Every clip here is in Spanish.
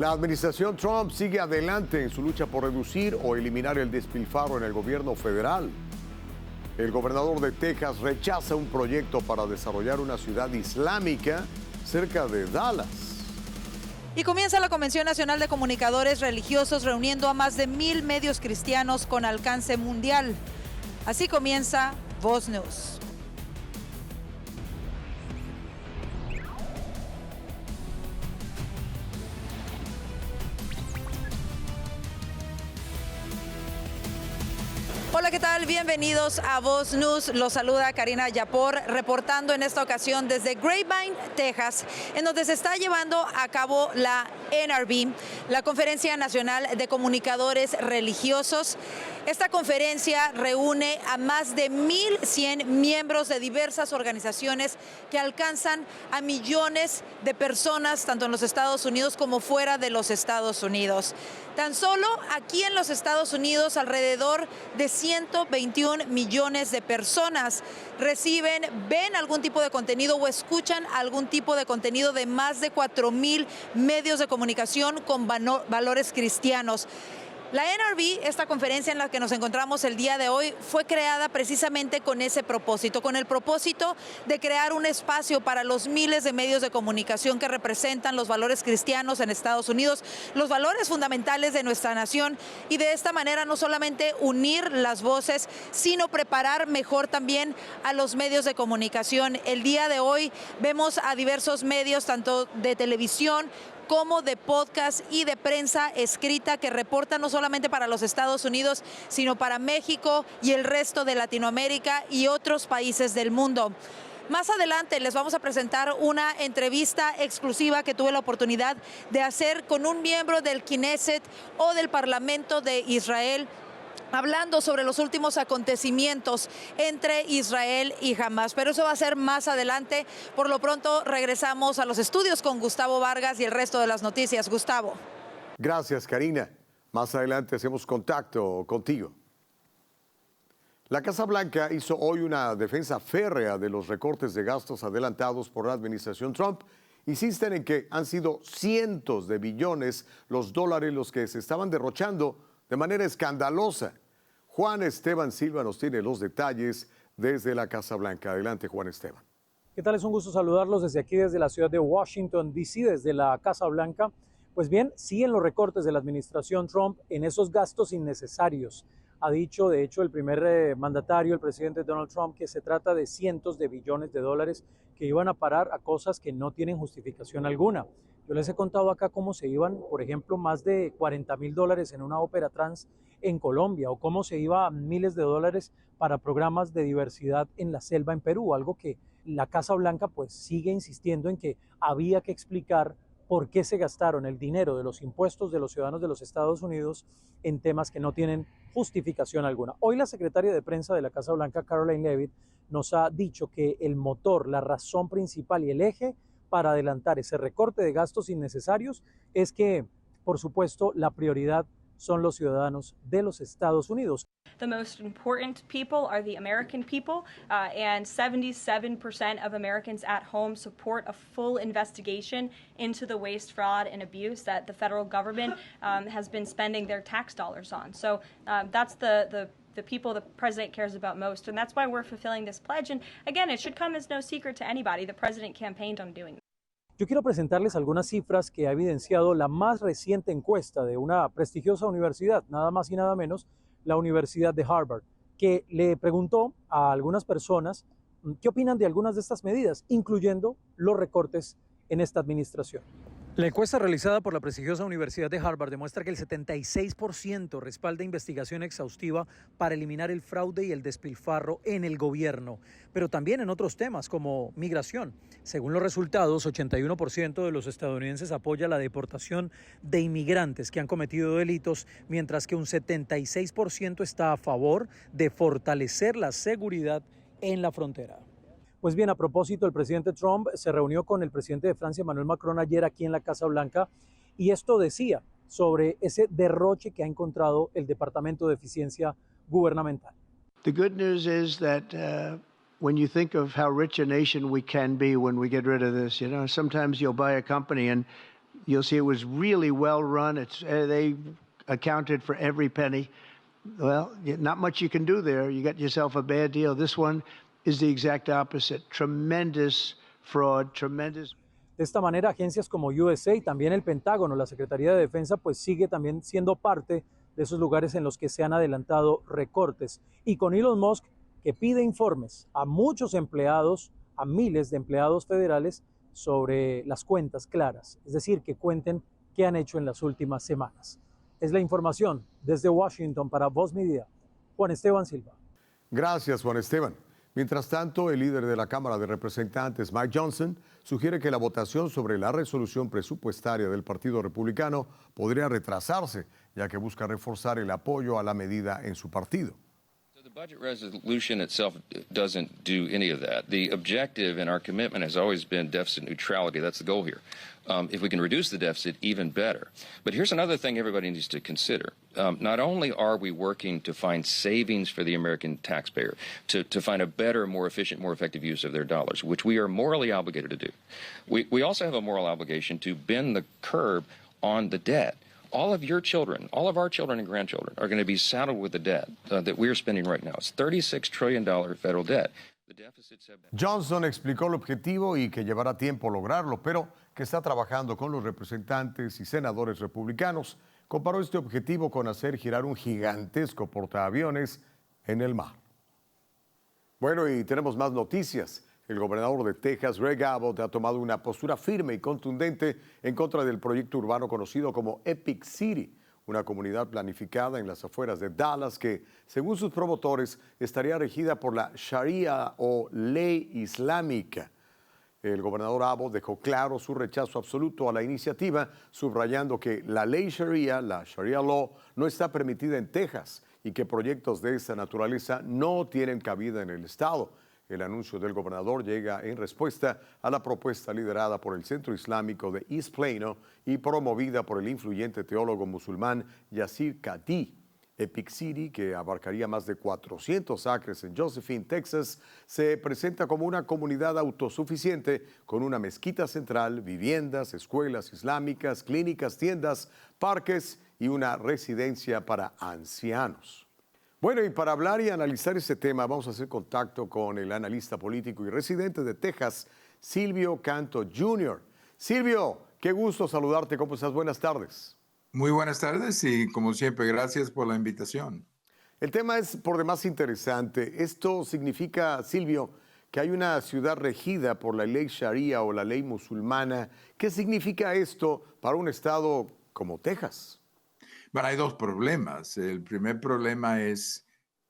La administración Trump sigue adelante en su lucha por reducir o eliminar el despilfarro en el gobierno federal. El gobernador de Texas rechaza un proyecto para desarrollar una ciudad islámica cerca de Dallas. Y comienza la Convención Nacional de Comunicadores Religiosos reuniendo a más de 1,000 medios cristianos con alcance mundial. Así comienza Voz News. Hola, ¿qué tal? Bienvenidos a Voz News. Los saluda Karina Yapor, reportando en esta ocasión desde Grapevine, Texas, en donde se está llevando a cabo la NRB, la Conferencia Nacional de Comunicadores Religiosos. Esta conferencia reúne a más de 1,100 miembros de diversas organizaciones que alcanzan a millones de personas, tanto en los Estados Unidos como fuera de los Estados Unidos. Tan solo aquí en los Estados Unidos, alrededor de 121 millones de personas reciben, ven algún tipo de contenido o escuchan algún tipo de contenido de más de 4,000 medios de comunicación con valores cristianos. La NRB, esta conferencia en la que nos encontramos el día de hoy, fue creada precisamente con ese propósito, con el propósito de crear un espacio para los miles de medios de comunicación que representan los valores cristianos en Estados Unidos, los valores fundamentales de nuestra nación, y de esta manera no solamente unir las voces, sino preparar mejor también a los medios de comunicación. El día de hoy vemos a diversos medios, tanto de televisión como de podcast y de prensa escrita, que reportan no solamente para los Estados Unidos, sino para México y el resto de Latinoamérica y otros países del mundo. Más adelante les vamos a presentar una entrevista exclusiva que tuve la oportunidad de hacer con un miembro del Knesset o del Parlamento de Israel, hablando sobre los últimos acontecimientos entre Israel y Hamás. Pero eso va a ser más adelante. Por lo pronto regresamos a los estudios con Gustavo Vargas y el resto de las noticias. Gustavo. Gracias, Karina. Más adelante hacemos contacto contigo. La Casa Blanca hizo hoy una defensa férrea de los recortes de gastos adelantados por la administración Trump. Insisten en que han sido cientos de billones los dólares los que se estaban derrochando de manera escandalosa. Juan Esteban Silva nos tiene los detalles desde la Casa Blanca. Adelante, Juan Esteban. ¿Qué tal? Es un gusto saludarlos desde aquí, desde la ciudad de Washington, D.C., desde la Casa Blanca. Pues bien, siguen los recortes de la administración Trump en esos gastos innecesarios. Ha dicho, de hecho, el primer mandatario, el presidente Donald Trump, que se trata de cientos de billones de dólares que iban a parar a cosas que no tienen justificación alguna. Yo les he contado acá cómo se iban, por ejemplo, más de $40,000 en una ópera trans en Colombia, o cómo se iba a miles de dólares para programas de diversidad en la selva en Perú, algo que la Casa Blanca pues sigue insistiendo en que había que explicar por qué se gastaron el dinero de los impuestos de los ciudadanos de los Estados Unidos en temas que no tienen justificación alguna. Hoy la secretaria de prensa de la Casa Blanca, Karoline Leavitt, nos ha dicho que el motor, la razón principal y el eje para adelantar ese recorte de gastos innecesarios es que, por supuesto, la prioridad son los ciudadanos de los Estados Unidos. The most important people are the American people, and 77% of Americans at home support a full investigation into the waste, fraud, and abuse that the federal government has been spending their tax dollars on. So that's the people the president cares about most, and that's why we're fulfilling this pledge. And again, it should come as no secret to anybody. The president campaigned on doing that. Yo quiero presentarles algunas cifras que ha evidenciado la más reciente encuesta de una prestigiosa universidad, nada más y nada menos, la Universidad de Harvard, que le preguntó a algunas personas qué opinan de algunas de estas medidas, incluyendo los recortes en esta administración. La encuesta realizada por la prestigiosa Universidad de Harvard demuestra que el 76% respalda investigación exhaustiva para eliminar el fraude y el despilfarro en el gobierno, pero también en otros temas como migración. Según los resultados, 81% de los estadounidenses apoya la deportación de inmigrantes que han cometido delitos, mientras que un 76% está a favor de fortalecer la seguridad en la frontera. Pues bien, a propósito, el presidente Trump se reunió con el presidente de Francia, Emmanuel Macron, ayer aquí en la Casa Blanca, y esto decía sobre ese derroche que ha encontrado el Departamento de Eficiencia Gubernamental. The good news is that when you think of how rich a nation we can be when we get rid of this, sometimes you'll buy a company and you'll see it was really well run. They accounted for every penny. Well, not much you can do there. You got yourself a bad deal. This one is the exact opposite. Tremendous fraud, tremendous. De esta manera, agencias como USA y también el Pentágono, la Secretaría de Defensa, pues sigue también siendo parte de esos lugares en los que se han adelantado recortes. Y con Elon Musk, que pide informes a muchos empleados, a miles de empleados federales, sobre las cuentas claras, es decir, que cuenten qué han hecho en las últimas semanas. Es la información desde Washington para Voz Media, Juan Esteban Silva. Gracias, Juan Esteban. Mientras tanto, el líder de la Cámara de Representantes, Mike Johnson, sugiere que la votación sobre la resolución presupuestaria del Partido Republicano podría retrasarse, ya que busca reforzar el apoyo a la medida en su partido. The budget resolution itself doesn't do any of that. The objective and our commitment has always been deficit neutrality. That's the goal here. If we can reduce the deficit, even better. But here's another thing everybody needs to consider. Not only are we working to find savings for the American taxpayer, to find a better, more efficient, more effective use of their dollars, which we are morally obligated to do, we also have a moral obligation to bend the curve on the debt. All of your children, all of our children and grandchildren are going to be saddled with the debt that we're spending right now. It's $36 trillion federal debt. The deficits have been... Johnson explicó el objetivo y que llevará tiempo lograrlo, pero que está trabajando con los representantes y senadores republicanos. Comparó este objetivo con hacer girar un gigantesco portaaviones en el mar. Bueno, y tenemos más noticias. El gobernador de Texas, Greg Abbott, ha tomado una postura firme y contundente en contra del proyecto urbano conocido como Epic City, una comunidad planificada en las afueras de Dallas que, según sus promotores, estaría regida por la Sharia o ley islámica. El gobernador Abbott dejó claro su rechazo absoluto a la iniciativa, subrayando que la ley Sharia, la Sharia Law, no está permitida en Texas y que proyectos de esta naturaleza no tienen cabida en el estado. El anuncio del gobernador llega en respuesta a la propuesta liderada por el Centro Islámico de East Plano y promovida por el influyente teólogo musulmán Yasir Qadhi. Epic City, que abarcaría más de 400 acres en Josephine, Texas, se presenta como una comunidad autosuficiente con una mezquita central, viviendas, escuelas islámicas, clínicas, tiendas, parques y una residencia para ancianos. Bueno, y para hablar y analizar este tema, vamos a hacer contacto con el analista político y residente de Texas, Silvio Canto Jr. Silvio, qué gusto saludarte. ¿Cómo estás? Buenas tardes. Muy buenas tardes y, como siempre, gracias por la invitación. El tema es por demás interesante. Esto significa, Silvio, que hay una ciudad regida por la ley Sharia o la ley musulmana. ¿Qué significa esto para un estado como Texas? Bueno, hay dos problemas. El primer problema es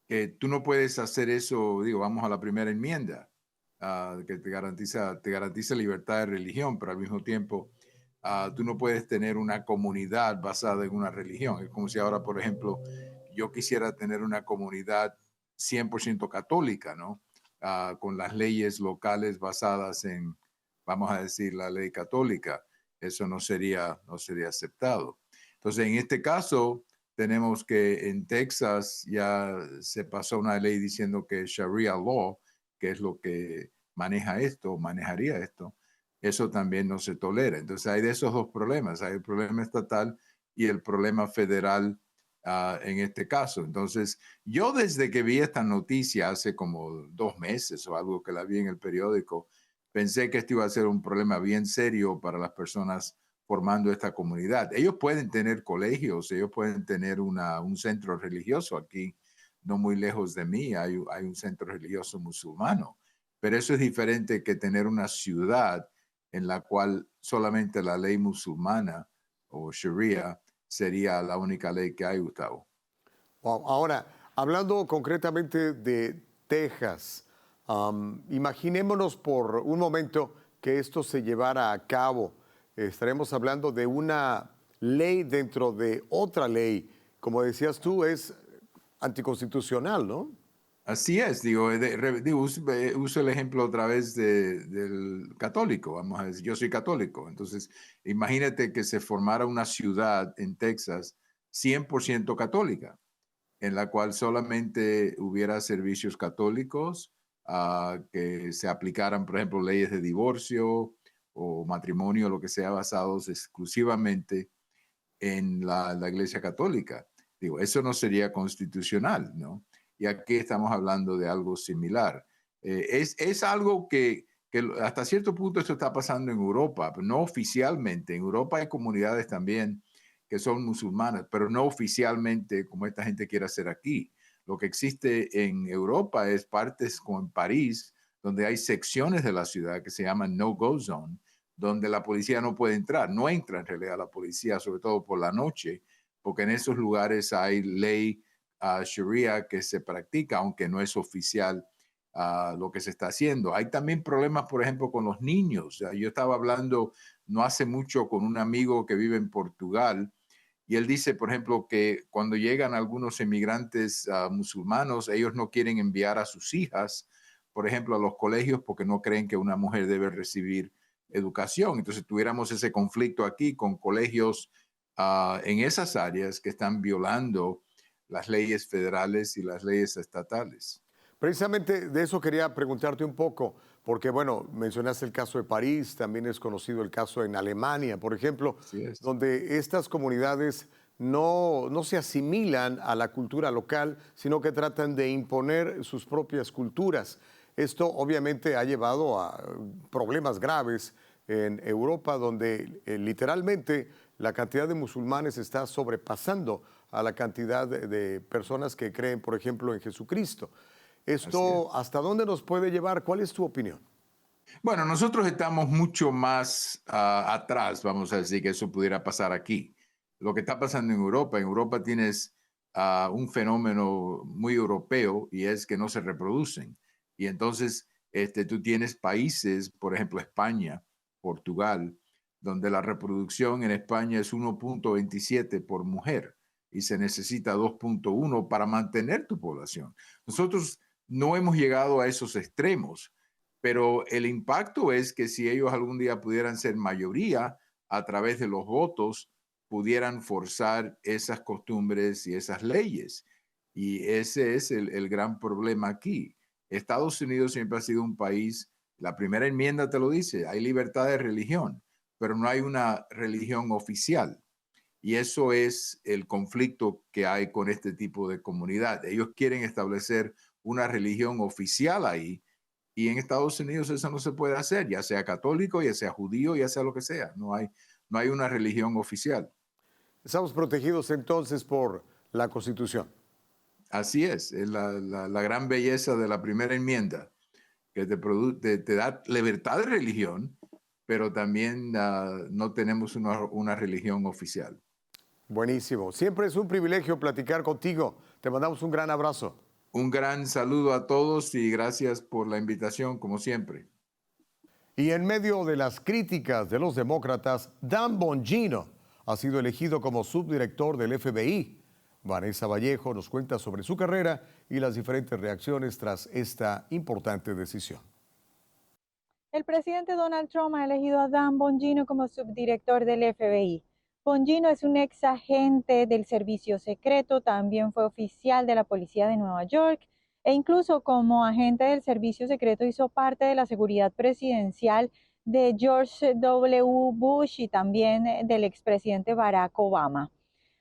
que tú no puedes hacer eso, vamos a la primera enmienda, que te garantiza libertad de religión, pero al mismo tiempo tú no puedes tener una comunidad basada en una religión. Es como si ahora, por ejemplo, yo quisiera tener una comunidad 100% católica, ¿no? Con las leyes locales basadas en, vamos a decir, la ley católica. Eso no sería aceptado. Entonces, en este caso, tenemos que en Texas ya se pasó una ley diciendo que Sharia Law, que es lo que manejaría esto, eso también no se tolera. Entonces, hay de esos dos problemas. Hay el problema estatal y el problema federal en este caso. Entonces, yo desde que vi esta noticia hace como 2 meses o algo que la vi en el periódico, pensé que esto iba a ser un problema bien serio para las personas formando esta comunidad. Ellos pueden tener colegios, ellos pueden tener un centro religioso aquí, no muy lejos de mí, hay un centro religioso musulmano, pero eso es diferente que tener una ciudad en la cual solamente la ley musulmana o Sharia sería la única ley que hay, Gustavo. Wow. Ahora, hablando concretamente de Texas, imaginémonos por un momento que esto se llevara a cabo. Estaremos hablando de una ley dentro de otra ley. Como decías tú, es anticonstitucional, ¿no? Así es, uso el ejemplo otra vez del católico, vamos a decir, yo soy católico, entonces imagínate que se formara una ciudad en Texas 100% católica, en la cual solamente hubiera servicios católicos, que se aplicaran, por ejemplo, leyes de divorcio o matrimonio, lo que sea, basados exclusivamente en la Iglesia Católica. Digo, eso no sería constitucional, ¿no? Y aquí estamos hablando de algo similar. Es algo que hasta cierto punto esto está pasando en Europa, pero no oficialmente. En Europa hay comunidades también que son musulmanas, pero no oficialmente como esta gente quiere hacer aquí. Lo que existe en Europa es partes como en París, donde hay secciones de la ciudad que se llaman no-go zone, donde la policía no puede entrar. No entra en realidad la policía, sobre todo por la noche, porque en esos lugares hay ley Sharia que se practica, aunque no es oficial lo que se está haciendo. Hay también problemas, por ejemplo, con los niños. Yo estaba hablando no hace mucho con un amigo que vive en Portugal, y él dice, por ejemplo, que cuando llegan algunos inmigrantes musulmanos, ellos no quieren enviar a sus hijas, por ejemplo, a los colegios porque no creen que una mujer debe recibir educación. Entonces tuviéramos ese conflicto aquí con colegios en esas áreas que están violando las leyes federales y las leyes estatales. Precisamente de eso quería preguntarte un poco, porque bueno, mencionaste el caso de París, también es conocido el caso en Alemania, por ejemplo, donde estas comunidades no se asimilan a la cultura local, sino que tratan de imponer sus propias culturas. Esto obviamente ha llevado a problemas graves en Europa, donde literalmente la cantidad de musulmanes está sobrepasando a la cantidad de personas que creen, por ejemplo, en Jesucristo. ¿Esto hasta dónde nos puede llevar? ¿Cuál es tu opinión? Bueno, nosotros estamos mucho más atrás, vamos a decir, que eso pudiera pasar aquí. Lo que está pasando en Europa tienes un fenómeno muy europeo y es que no se reproducen. Y entonces tú tienes países, por ejemplo, España, Portugal, donde la reproducción en España es 1.27 por mujer y se necesita 2.1 para mantener tu población. Nosotros no hemos llegado a esos extremos, pero el impacto es que si ellos algún día pudieran ser mayoría, a través de los votos, pudieran forzar esas costumbres y esas leyes. Y ese es el gran problema aquí. Estados Unidos siempre ha sido un país, la primera enmienda te lo dice, hay libertad de religión, pero no hay una religión oficial. Y eso es el conflicto que hay con este tipo de comunidad. Ellos quieren establecer una religión oficial ahí, y en Estados Unidos eso no se puede hacer, ya sea católico, ya sea judío, ya sea lo que sea. No hay una religión oficial. Estamos protegidos entonces por la Constitución. Así es la gran belleza de la primera enmienda, que te da libertad de religión, pero también no tenemos una religión oficial. Buenísimo. Siempre es un privilegio platicar contigo. Te mandamos un gran abrazo. Un gran saludo a todos y gracias por la invitación, como siempre. Y en medio de las críticas de los demócratas, Dan Bongino ha sido elegido como subdirector del FBI. Vanessa Vallejo nos cuenta sobre su carrera y las diferentes reacciones tras esta importante decisión. El presidente Donald Trump ha elegido a Dan Bongino como subdirector del FBI. Bongino es un ex agente del servicio secreto, también fue oficial de la policía de Nueva York e incluso como agente del servicio secreto hizo parte de la seguridad presidencial de George W. Bush y también del expresidente Barack Obama.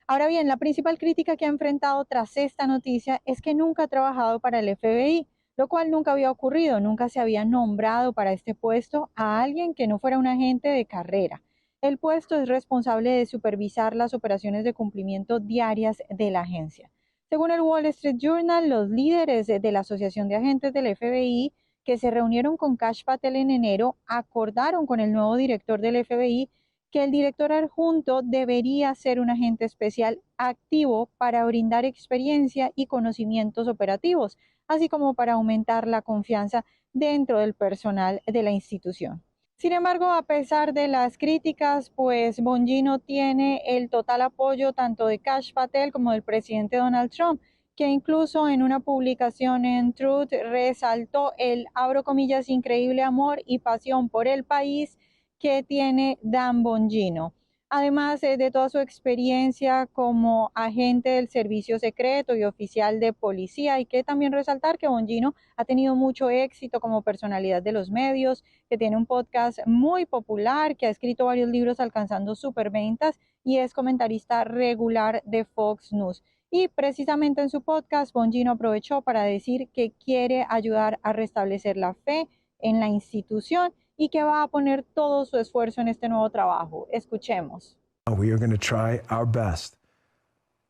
Ahora bien, la principal crítica que ha enfrentado tras esta noticia es que nunca ha trabajado para el FBI, lo cual nunca había ocurrido, nunca se había nombrado para este puesto a alguien que no fuera un agente de carrera. El puesto es responsable de supervisar las operaciones de cumplimiento diarias de la agencia. Según el Wall Street Journal, los líderes de la Asociación de Agentes del FBI que se reunieron con Kash Patel en enero acordaron con el nuevo director del FBI que el director adjunto debería ser un agente especial activo para brindar experiencia y conocimientos operativos, así como para aumentar la confianza dentro del personal de la institución. Sin embargo, a pesar de las críticas, pues Bongino tiene el total apoyo tanto de Kash Patel como del presidente Donald Trump, que incluso en una publicación en Truth resaltó el, abro comillas, increíble amor y pasión por el país que tiene Dan Bongino. además de toda su experiencia como agente del servicio secreto y oficial de policía. Hay que también resaltar que Bongino ha tenido mucho éxito como personalidad de los medios, que tiene un podcast muy popular, que ha escrito varios libros alcanzando superventas y es comentarista regular de Fox News. Y precisamente en su podcast, Bongino aprovechó para decir que quiere ayudar a restablecer la fe en la institución y que va a poner todo su esfuerzo en este nuevo trabajo. Escuchemos. We are going to try our best.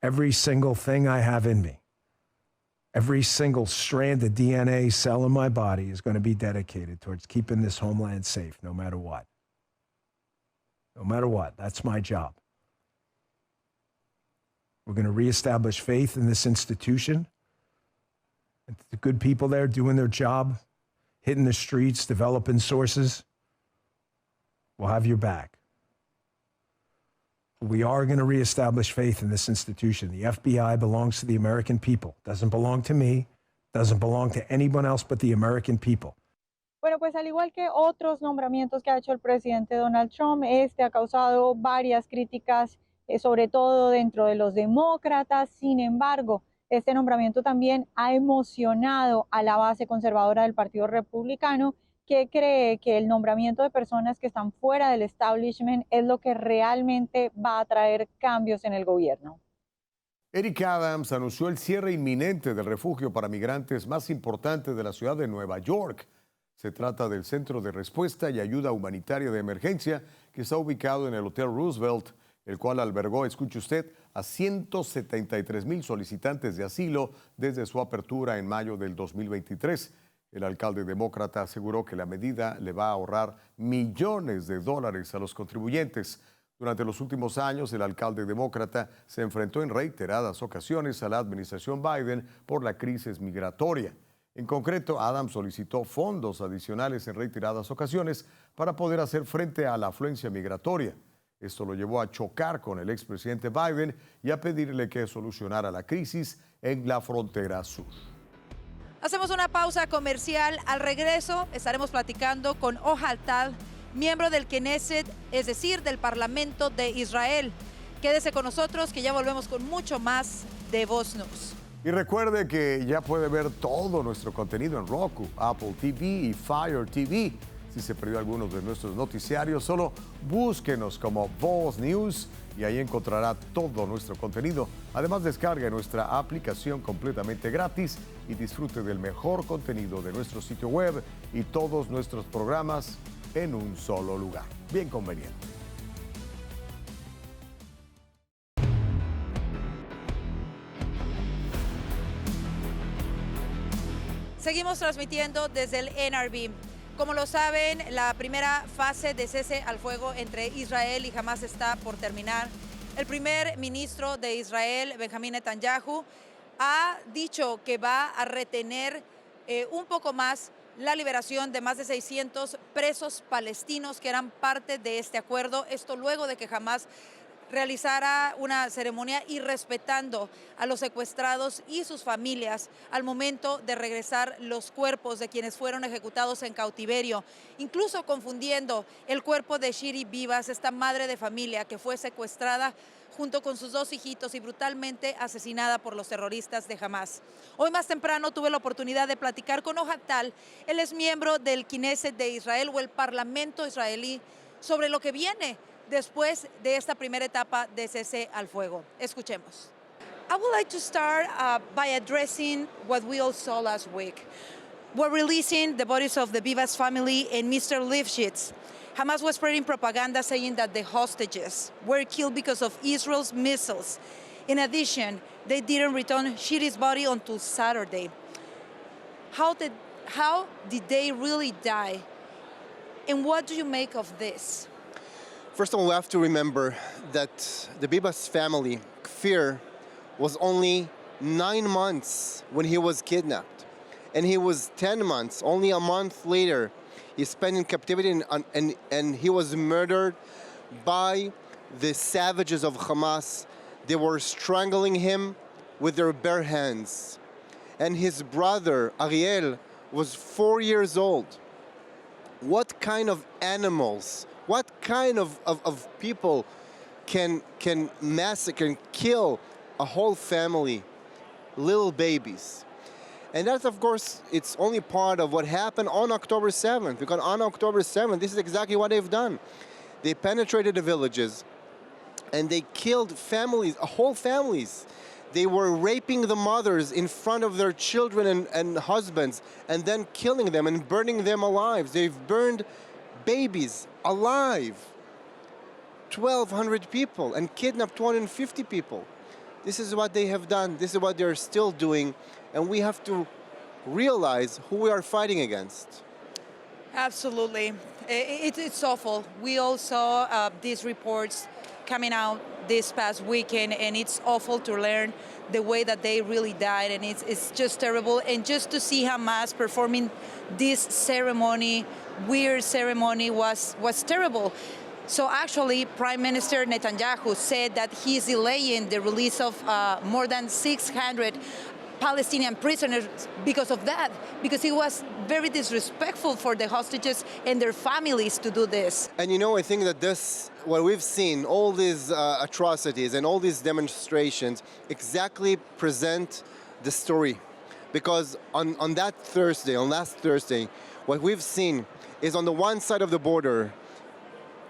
Every single thing I have in me, every single strand of DNA cell in my body is going to be dedicated towards keeping this homeland safe, no matter what. No matter what, that's my job. We're going to reestablish faith in this institution. And the good people there doing their job, hitting the streets, developing sources, we'll have your back. We are going to reestablish faith in this institution. The FBI belongs to the American people. Doesn't belong to me, doesn't belong to anyone else but the American people. Bueno, pues al igual que otros nombramientos que ha hecho el presidente Donald Trump, este ha causado varias críticas, sobre todo dentro de los demócratas. Sin embargo, este nombramiento también ha emocionado a la base conservadora del Partido Republicano, que cree que el nombramiento de personas que están fuera del establishment es lo que realmente va a traer cambios en el gobierno. Eric Adams anunció el cierre inminente del refugio para migrantes más importante de la ciudad de Nueva York. Se trata del Centro de Respuesta y Ayuda Humanitaria de Emergencia que está ubicado en el Hotel Roosevelt, el cual albergó, escuche usted, a 173,000 solicitantes de asilo desde su apertura en mayo del 2023. El alcalde demócrata aseguró que la medida le va a ahorrar millones de dólares a los contribuyentes. Durante los últimos años, el alcalde demócrata se enfrentó en reiteradas ocasiones a la administración Biden por la crisis migratoria. En concreto, Adams solicitó fondos adicionales en reiteradas ocasiones para poder hacer frente a la afluencia migratoria. Esto lo llevó a chocar con el expresidente Biden y a pedirle que solucionara la crisis en la frontera sur. Hacemos una pausa comercial. Al regreso estaremos platicando con Ohad Tal, miembro del Knesset, es decir, del Parlamento de Israel. Quédese con nosotros que ya volvemos con mucho más de Voz News. Y recuerde que ya puede ver todo nuestro contenido en Roku, Apple TV y Fire TV. Si se perdió algunos de nuestros noticiarios, solo búsquenos como Voz News y ahí encontrará todo nuestro contenido. Además, descargue nuestra aplicación completamente gratis y disfrute del mejor contenido de nuestro sitio web y todos nuestros programas en un solo lugar. Bien conveniente. Seguimos transmitiendo desde el NRB. Como lo saben, la primera fase de cese al fuego entre Israel y Hamás está por terminar. El primer ministro de Israel, Benjamín Netanyahu, ha dicho que va a retener un poco más la liberación de más de 600 presos palestinos que eran parte de este acuerdo. Esto luego de que Hamás realizara una ceremonia y respetando a los secuestrados y sus familias al momento de regresar los cuerpos de quienes fueron ejecutados en cautiverio, incluso confundiendo el cuerpo de Shiri Vivas, esta madre de familia que fue secuestrada junto con sus dos hijitos y brutalmente asesinada por los terroristas de Hamás. Hoy más temprano tuve la oportunidad de platicar con Ohad Tal. Él es miembro del Knesset de Israel o el Parlamento israelí sobre lo que viene después de esta primera etapa de cese al fuego. Escuchemos. I would like to start by addressing what we all saw last week. We're releasing the bodies of the Vivas family and Mr. Lifshitz. Hamas was spreading propaganda saying that the hostages were killed because of Israel's missiles. In addition, they didn't return Shiri's body until Saturday. How did they really die? And what do you make of this? First of all, we have to remember that the Bibas family, Kfir, was only 9 months when he was kidnapped. And he was 10 months, only a month later, he spent in captivity and he was murdered by the savages of Hamas. They were strangling him with their bare hands. And his brother, Ariel, was 4 years old. What kind of animals, what kind of people can massacre and kill a whole family, little babies. And that's, of course, it's only part of what happened on October 7th, because on October 7th, this is exactly what they've done. They penetrated the villages, and they killed families, whole families. They were raping the mothers in front of their children and husbands, and then killing them and burning them alive. They've burned babies alive, 1,200 people, and kidnapped 250 people. This is what they have done. This is what they're still doing, and we have to realize who we are fighting against. Absolutely. It's awful. We all saw these reports coming out this past weekend, and it's awful to learn the way that they really died, and it's just terrible. And just to see Hamas performing this ceremony, weird ceremony, was terrible. So actually, Prime Minister Netanyahu said that he's delaying the release of more than 600 Palestinian prisoners because of that, because he was very disrespectful for the hostages and their families to do this. And you know, I think that what we've seen, all these atrocities and all these demonstrations exactly present the story. Because on last Thursday, what we've seen is on the one side of the border,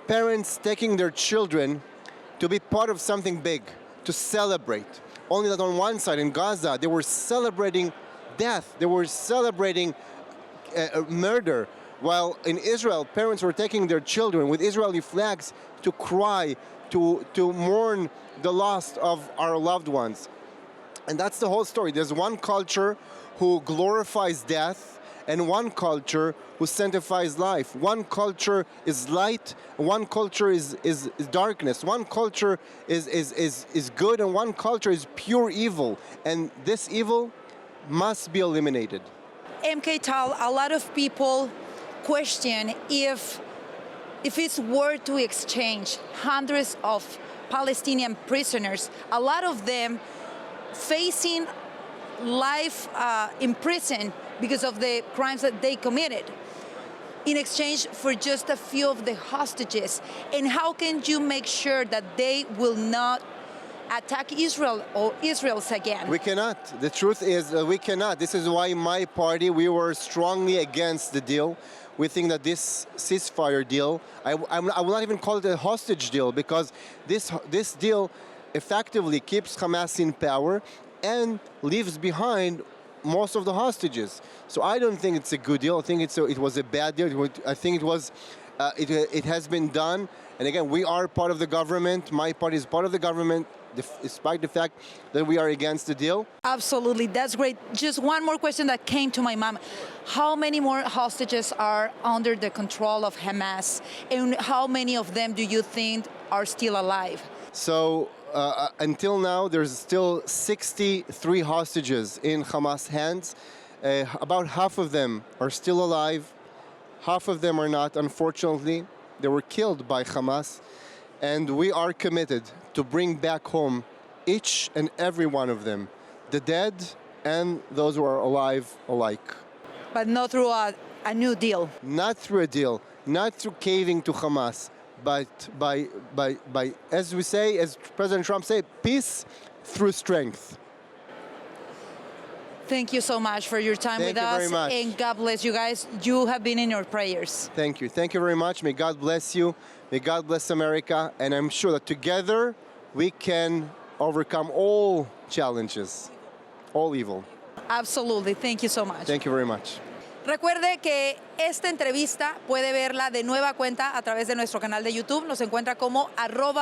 parents taking their children to be part of something big, to celebrate. Only that on one side, in Gaza, they were celebrating death. They were celebrating murder. While in Israel, parents were taking their children with Israeli flags to cry, to mourn the loss of our loved ones. And that's the whole story. There's one culture who glorifies death, and one culture who sanctifies life. One culture is light, one culture is darkness. One culture is good, and one culture is pure evil. And this evil must be eliminated. MK Tal, a lot of people question if it's worth to exchange hundreds of Palestinian prisoners, a lot of them facing life in prison because of the crimes that they committed, in exchange for just a few of the hostages. And how can you make sure that they will not attack Israel or Israel's again? We cannot. The truth is we cannot. This is why my party, we were strongly against the deal. We think that this ceasefire deal, I will not even call it a hostage deal, because this deal effectively keeps Hamas in power and leaves behind most of the hostages. So I don't think it's a good deal. I think it was a bad deal. I think it has been done. And again, we are part of the government. My party is part of the government, despite the fact that we are against the deal. Absolutely, that's great. Just one more question that came to my mind. How many more hostages are under the control of Hamas? And how many of them do you think are still alive? So until now, there's still 63 hostages in Hamas hands. About half of them are still alive. Half of them are not, unfortunately. They were killed by Hamas. And we are committed to bring back home each and every one of them, the dead and those who are alive alike. But not through a new deal. Not through a deal, not through caving to Hamas, but by as we say, as President Trump said, peace through strength. Thank you so much for your time with us. Thank you very much. And God bless you guys. You have been in your prayers. Thank you. Thank you very much. May God bless you. May God bless America. And I'm sure that together we can overcome all challenges, all evil. Absolutely. Thank you so much. Thank you very much. Recuerde que esta entrevista puede verla de nueva cuenta a través de nuestro canal de YouTube. Nos encuentra como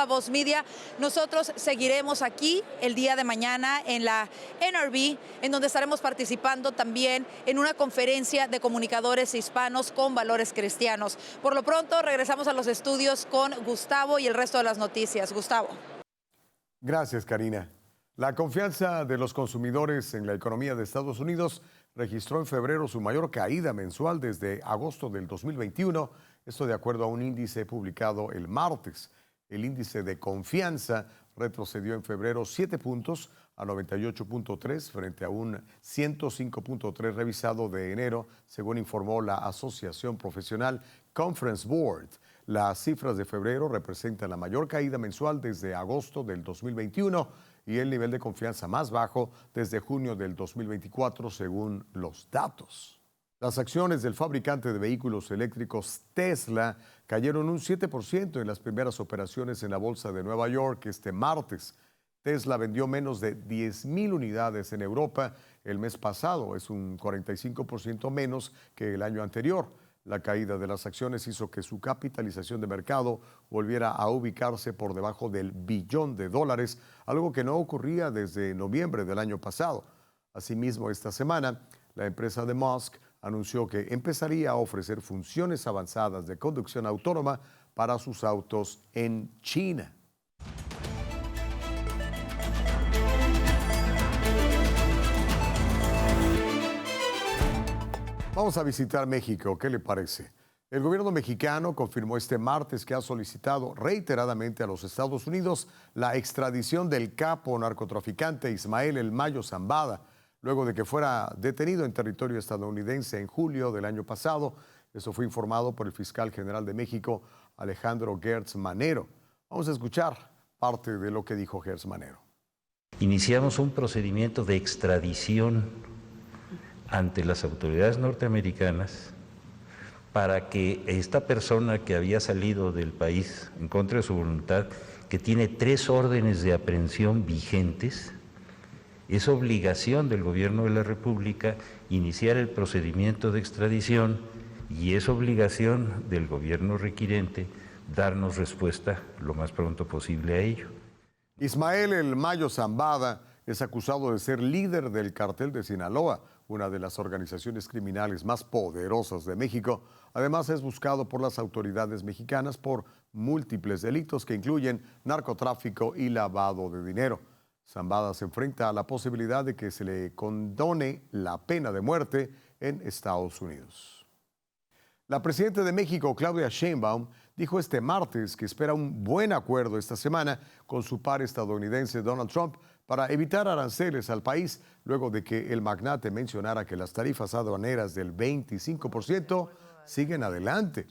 @VozMedia. Nosotros seguiremos aquí el día de mañana en la NRB, en donde estaremos participando también en una conferencia de comunicadores hispanos con valores cristianos. Por lo pronto, regresamos a los estudios con Gustavo y el resto de las noticias. Gustavo. Gracias, Karina. La confianza de los consumidores en la economía de Estados Unidos registró en febrero su mayor caída mensual desde agosto del 2021, esto de acuerdo a un índice publicado el martes. El índice de confianza retrocedió en febrero 7 puntos a 98.3 frente a un 105.3 revisado de enero, según informó la Asociación Profesional Conference Board. Las cifras de febrero representan la mayor caída mensual desde agosto del 2021 y el nivel de confianza más bajo desde junio del 2024, según los datos. Las acciones del fabricante de vehículos eléctricos Tesla cayeron un 7% en las primeras operaciones en la bolsa de Nueva York este martes. Tesla vendió menos de 10,000 unidades en Europa el mes pasado, es un 45% menos que el año anterior. La caída de las acciones hizo que su capitalización de mercado volviera a ubicarse por debajo del $1 billón, algo que no ocurría desde noviembre del año pasado. Asimismo, esta semana, la empresa de Musk anunció que empezaría a ofrecer funciones avanzadas de conducción autónoma para sus autos en China. Vamos a visitar México, ¿qué le parece? El gobierno mexicano confirmó este martes que ha solicitado reiteradamente a los Estados Unidos la extradición del capo narcotraficante Ismael El Mayo Zambada, luego de que fuera detenido en territorio estadounidense en julio del año pasado. Eso fue informado por el fiscal general de México, Alejandro Gertz Manero. Vamos a escuchar parte de lo que dijo Gertz Manero. Iniciamos un procedimiento de extradición ante las autoridades norteamericanas para que esta persona que había salido del país en contra de su voluntad, que tiene 3 órdenes de aprehensión vigentes, es obligación del gobierno de la República iniciar el procedimiento de extradición y es obligación del gobierno requirente darnos respuesta lo más pronto posible a ello. Ismael El Mayo Zambada es acusado de ser líder del Cártel de Sinaloa, una de las organizaciones criminales más poderosas de México. Además, es buscado por las autoridades mexicanas por múltiples delitos que incluyen narcotráfico y lavado de dinero. Zambada se enfrenta a la posibilidad de que se le condone la pena de muerte en Estados Unidos. La presidenta de México, Claudia Sheinbaum, dijo este martes que espera un buen acuerdo esta semana con su par estadounidense Donald Trump para evitar aranceles al país, luego de que el magnate mencionara que las tarifas aduaneras del 25% siguen adelante.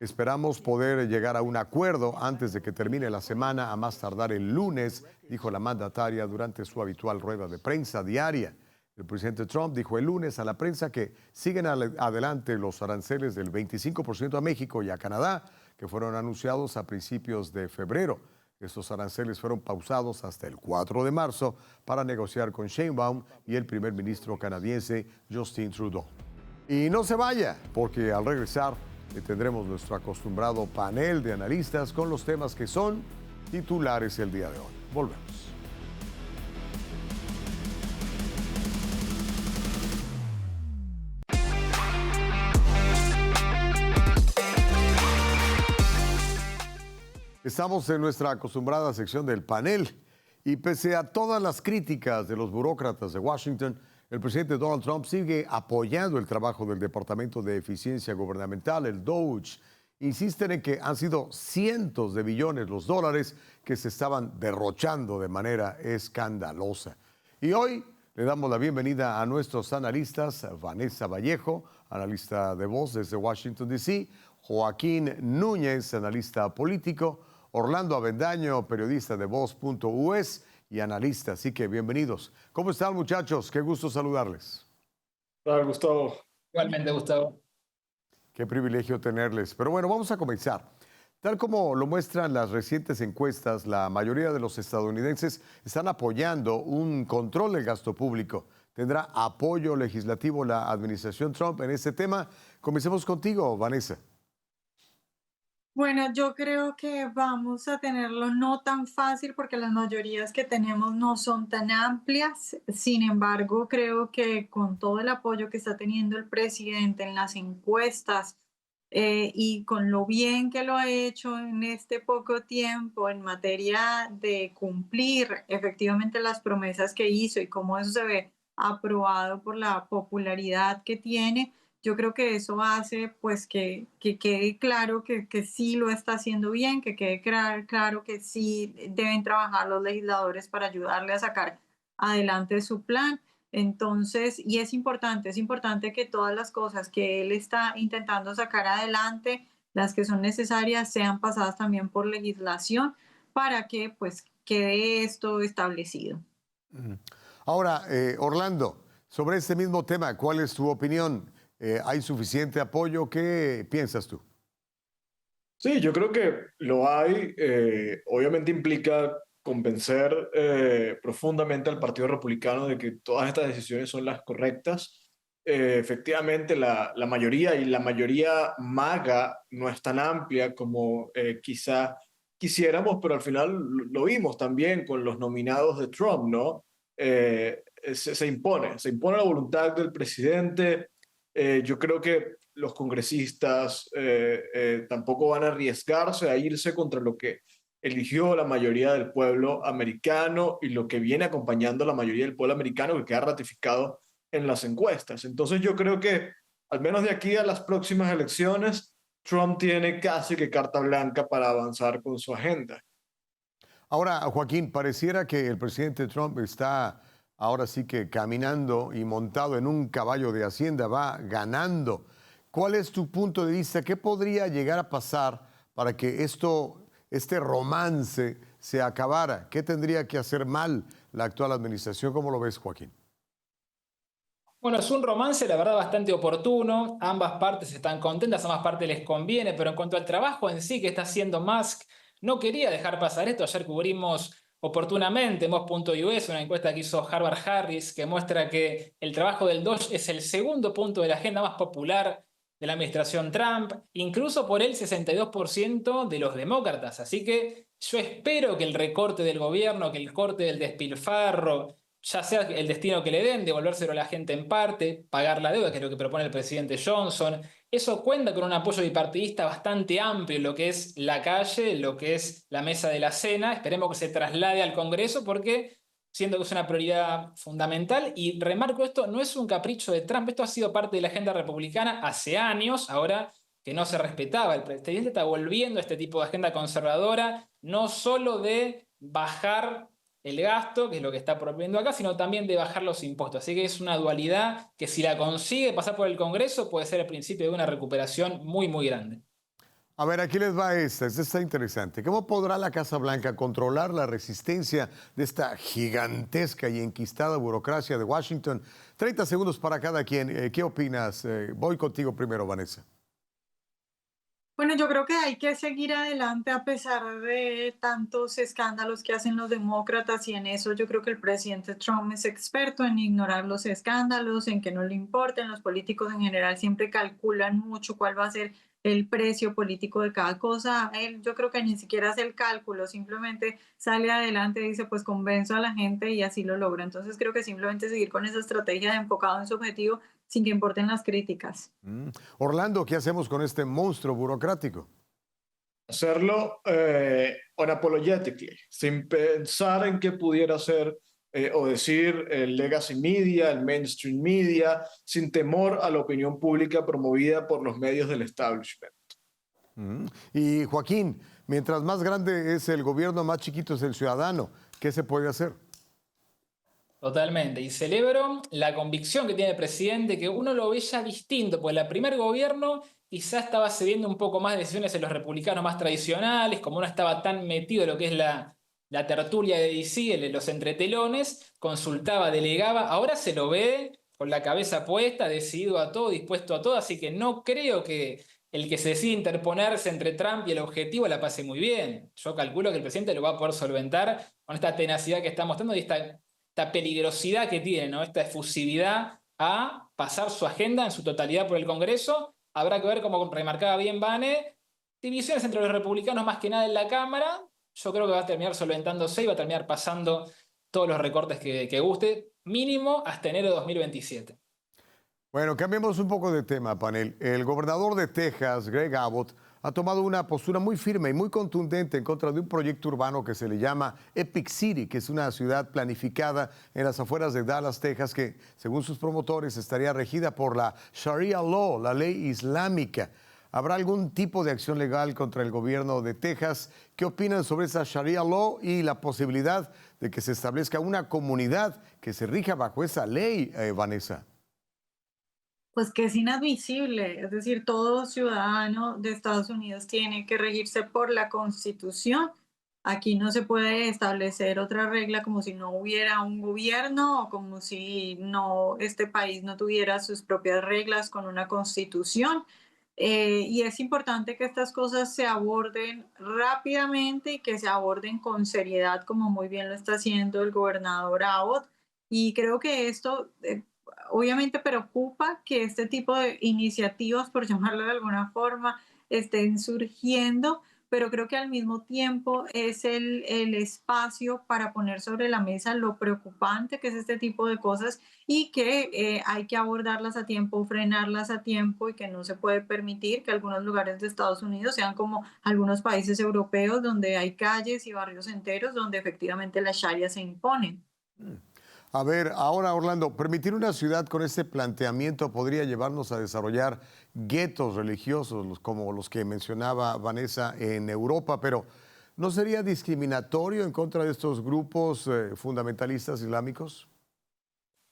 Esperamos poder llegar a un acuerdo antes de que termine la semana, a más tardar el lunes, dijo la mandataria durante su habitual rueda de prensa diaria. El presidente Trump dijo el lunes a la prensa que siguen adelante los aranceles del 25% a México y a Canadá, que fueron anunciados a principios de febrero. Estos aranceles fueron pausados hasta el 4 de marzo para negociar con Sheinbaum y el primer ministro canadiense Justin Trudeau. Y no se vaya, porque al regresar tendremos nuestro acostumbrado panel de analistas con los temas que son titulares el día de hoy. Volvemos. Estamos en nuestra acostumbrada sección del panel y pese a todas las críticas de los burócratas de Washington, el presidente Donald Trump sigue apoyando el trabajo del Departamento de Eficiencia Gubernamental, el DOGE. Insisten en que han sido cientos de billones los dólares que se estaban derrochando de manera escandalosa. Y hoy le damos la bienvenida a nuestros analistas, Vanessa Vallejo, analista de Voz desde Washington, D.C., Joaquín Núñez, analista político, Orlando Avendaño, periodista de Voz.us y analista. Así que bienvenidos. ¿Cómo están, muchachos? Qué gusto saludarles. Claro, Gustavo. Igualmente, Gustavo. Qué privilegio tenerles. Pero bueno, vamos a comenzar. Tal como lo muestran las recientes encuestas, la mayoría de los estadounidenses están apoyando un control del gasto público. ¿Tendrá apoyo legislativo la administración Trump en este tema? Comencemos contigo, Vanessa. Bueno, yo creo que vamos a tenerlo no tan fácil porque las mayorías que tenemos no son tan amplias. Sin embargo, creo que con todo el apoyo que está teniendo el presidente en las encuestas y con lo bien que lo ha hecho en este poco tiempo en materia de cumplir efectivamente las promesas que hizo y cómo eso se ve aprobado por la popularidad que tiene, yo creo que eso hace pues que quede claro que sí lo está haciendo bien, que quede claro que sí deben trabajar los legisladores para ayudarle a sacar adelante su plan. Entonces, y es importante que todas las cosas que él está intentando sacar adelante las que son necesarias sean pasadas también por legislación para que pues quede esto establecido. Ahora, Orlando, sobre este mismo tema, ¿cuál es tu opinión? ¿Hay suficiente apoyo? ¿Qué piensas tú? Sí, yo creo que lo hay. Obviamente implica convencer profundamente al Partido Republicano de que todas estas decisiones son las correctas. Efectivamente, la mayoría y la mayoría MAGA no es tan amplia como quizá quisiéramos, pero al final lo vimos también con los nominados de Trump, ¿no? Se impone la voluntad del presidente. Yo creo que los congresistas tampoco van a arriesgarse a irse contra lo que eligió la mayoría del pueblo americano y lo que viene acompañando a la mayoría del pueblo americano que queda ratificado en las encuestas. Entonces yo creo que al menos de aquí a las próximas elecciones, Trump tiene casi que carta blanca para avanzar con su agenda. Ahora, Joaquín, pareciera que el presidente Trump está ahora sí que caminando y montado en un caballo de hacienda, va ganando. ¿Cuál es tu punto de vista? ¿Qué podría llegar a pasar para que este romance se acabara? ¿Qué tendría que hacer mal la actual administración? ¿Cómo lo ves, Joaquín? Bueno, es un romance, la verdad, bastante oportuno. Ambas partes están contentas, a ambas partes les conviene, pero en cuanto al trabajo en sí que está haciendo Musk, no quería dejar pasar esto. Ayer cubrimos oportunamente en Moz.us una encuesta que hizo Harvard Harris que muestra que el trabajo del Doge es el segundo punto de la agenda más popular de la administración Trump, incluso por el 62% de los demócratas. Así que yo espero que el recorte del gobierno, que el corte del despilfarro, ya sea el destino que le den, devolvérselo a la gente en parte, pagar la deuda, que es lo que propone el presidente Johnson, eso cuenta con un apoyo bipartidista bastante amplio en lo que es la calle, en lo que es la mesa de la cena. Esperemos que se traslade al Congreso porque siento que es una prioridad fundamental. Y remarco esto, no es un capricho de Trump, esto ha sido parte de la agenda republicana hace años, ahora que no se respetaba. El presidente está volviendo a este tipo de agenda conservadora, no solo de bajar el gasto, que es lo que está proponiendo acá, sino también de bajar los impuestos. Así que es una dualidad que si la consigue pasar por el Congreso puede ser el principio de una recuperación muy, muy grande. A ver, aquí les va esta está interesante. ¿Cómo podrá la Casa Blanca controlar la resistencia de esta gigantesca y enquistada burocracia de Washington? 30 segundos para cada quien. ¿Qué opinas? Voy contigo primero, Vanessa. Bueno, yo creo que hay que seguir adelante a pesar de tantos escándalos que hacen los demócratas y en eso yo creo que el presidente Trump es experto en ignorar los escándalos, en que no le importen. Los políticos en general siempre calculan mucho cuál va a ser el precio político de cada cosa. Él yo creo que ni siquiera hace el cálculo, simplemente sale adelante y dice pues convenzo a la gente y así lo logra. Entonces creo que simplemente seguir con esa estrategia de enfocado en su objetivo sin que importen las críticas. Orlando, ¿qué hacemos con este monstruo burocrático? Hacerlo unapologetically, sin pensar en qué pudiera ser o decir el legacy media, el mainstream media, sin temor a la opinión pública promovida por los medios del establishment. Y Joaquín, mientras más grande es el gobierno, más chiquito es el ciudadano. ¿Qué se puede hacer? Totalmente. Y celebro la convicción que tiene el presidente, que uno lo ve ya distinto, pues el primer gobierno quizá estaba cediendo un poco más de decisiones en los republicanos más tradicionales, como no estaba tan metido en lo que es la tertulia de DC, los entretelones, consultaba, delegaba, ahora se lo ve con la cabeza puesta, decidido a todo, dispuesto a todo, así que no creo que el que se decide interponerse entre Trump y el objetivo la pase muy bien. Yo calculo que el presidente lo va a poder solventar con esta tenacidad que está mostrando y esta peligrosidad que tiene, ¿no? Esta efusividad a pasar su agenda en su totalidad por el Congreso. Habrá que ver, como remarcaba bien Vane, divisiones entre los republicanos más que nada en la Cámara. Yo creo que va a terminar solventándose y va a terminar pasando todos los recortes que guste, mínimo hasta enero de 2027. Bueno, cambiemos un poco de tema, panel. El gobernador de Texas, Greg Abbott, ha tomado una postura muy firme y muy contundente en contra de un proyecto urbano que se le llama Epic City, que es una ciudad planificada en las afueras de Dallas, Texas, que según sus promotores estaría regida por la Sharia Law, la ley islámica. ¿Habrá algún tipo de acción legal contra el gobierno de Texas? ¿Qué opinan sobre esa Sharia Law y la posibilidad de que se establezca una comunidad que se rija bajo esa ley, Vanessa? pues que es inadmisible. Es decir, todo ciudadano de Estados Unidos tiene que regirse por la Constitución. Aquí no se puede establecer otra regla como si no hubiera un gobierno o como si no, este país no tuviera sus propias reglas con una constitución. Y es importante que estas cosas se aborden rápidamente y que se aborden con seriedad, como muy bien lo está haciendo el gobernador Abbott. Y creo que esto obviamente preocupa que este tipo de iniciativas, por llamarlo de alguna forma, estén surgiendo, pero creo que al mismo tiempo es el espacio para poner sobre la mesa lo preocupante que es este tipo de cosas y que hay que abordarlas a tiempo, frenarlas a tiempo y que no se puede permitir que algunos lugares de Estados Unidos sean como algunos países europeos donde hay calles y barrios enteros donde efectivamente la Sharia se imponen. A ver, ahora Orlando, permitir una ciudad con este planteamiento podría llevarnos a desarrollar guetos religiosos como los que mencionaba Vanessa en Europa, pero ¿no sería discriminatorio en contra de estos grupos fundamentalistas islámicos?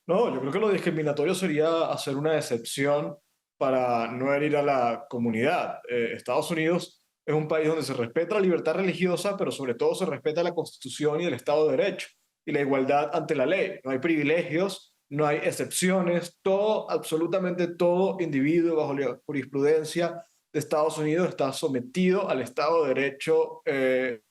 No, yo creo que lo discriminatorio sería hacer una excepción para no herir a la comunidad. Estados Unidos es un país donde se respeta la libertad religiosa, pero sobre todo se respeta la Constitución y el Estado de Derecho y la igualdad ante la ley. No hay privilegios, no hay excepciones, todo, absolutamente todo individuo bajo la jurisprudencia de Estados Unidos está sometido al Estado de Derecho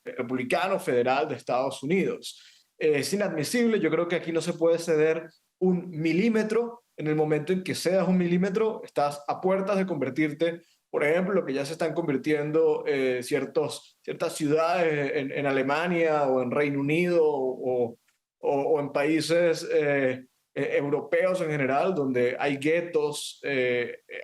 republicano federal de Estados Unidos. Es inadmisible, yo creo que aquí no se puede ceder un milímetro. En el momento en que cedas un milímetro, estás a puertas de convertirte, por ejemplo, lo que ya se están convirtiendo ciertas ciudades en Alemania o en Reino Unido o en países europeos en general, donde hay guetos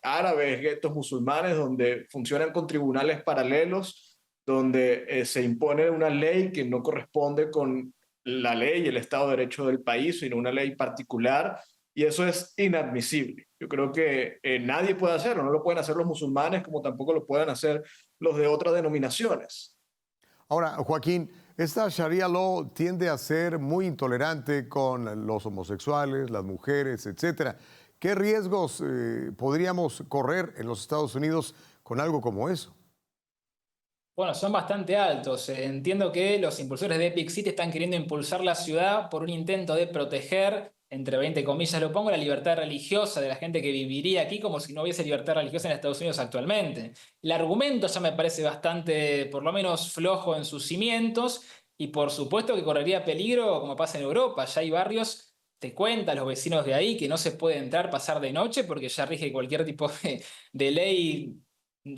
árabes, guetos musulmanes, donde funcionan con tribunales paralelos, donde se impone una ley que no corresponde con la ley y el Estado de Derecho del país, sino una ley particular, y eso es inadmisible. Yo creo que nadie puede hacerlo, no lo pueden hacer los musulmanes como tampoco lo pueden hacer los de otras denominaciones. Ahora, Joaquín, esta Sharia Law tiende a ser muy intolerante con los homosexuales, las mujeres, etcétera. ¿Qué riesgos podríamos correr en los Estados Unidos con algo como eso? Bueno, son bastante altos. Entiendo que los impulsores de Epic City están queriendo impulsar la ciudad por un intento de proteger, entre 20 comillas lo pongo, la libertad religiosa de la gente que viviría aquí como si no hubiese libertad religiosa en Estados Unidos actualmente. El argumento ya me parece bastante, por lo menos, flojo en sus cimientos y por supuesto que correría peligro como pasa en Europa. Ya hay barrios, te cuentan los vecinos de ahí, que no se puede entrar, pasar de noche porque ya rige cualquier tipo de ley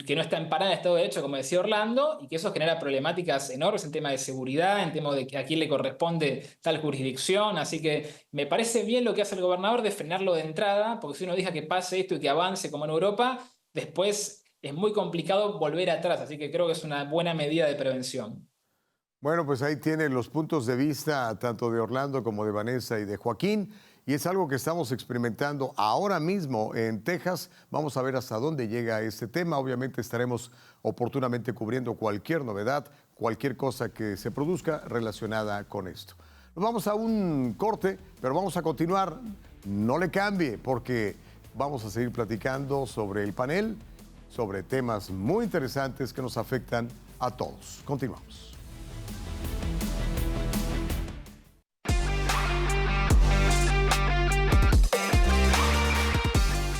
que no está emparada en Estado de Derecho, como decía Orlando, y que eso genera problemáticas enormes en tema de seguridad, en tema de a quién le corresponde tal jurisdicción. Así que me parece bien lo que hace el gobernador de frenarlo de entrada, porque si uno deja que pase esto y que avance como en Europa, después es muy complicado volver atrás. Así que creo que es una buena medida de prevención. Bueno, pues ahí tienen los puntos de vista tanto de Orlando como de Vanessa y de Joaquín. Y es algo que estamos experimentando ahora mismo en Texas. Vamos a ver hasta dónde llega este tema. Obviamente estaremos oportunamente cubriendo cualquier novedad, cualquier cosa que se produzca relacionada con esto. Nos vamos a un corte, pero vamos a continuar. No le cambie porque vamos a seguir platicando sobre el panel, sobre temas muy interesantes que nos afectan a todos. Continuamos.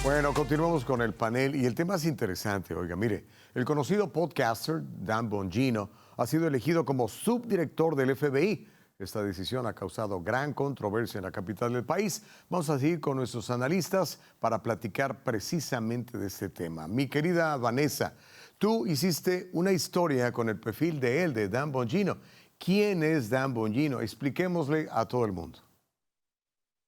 Bueno, continuamos con el panel y el tema es interesante. Oiga, mire, el conocido podcaster Dan Bongino ha sido elegido como subdirector del FBI. Esta decisión ha causado gran controversia en la capital del país. Vamos a seguir con nuestros analistas para platicar precisamente de este tema. Mi querida Vanessa, tú hiciste una historia con el perfil de Dan Bongino. ¿Quién es Dan Bongino? Expliquémosle a todo el mundo.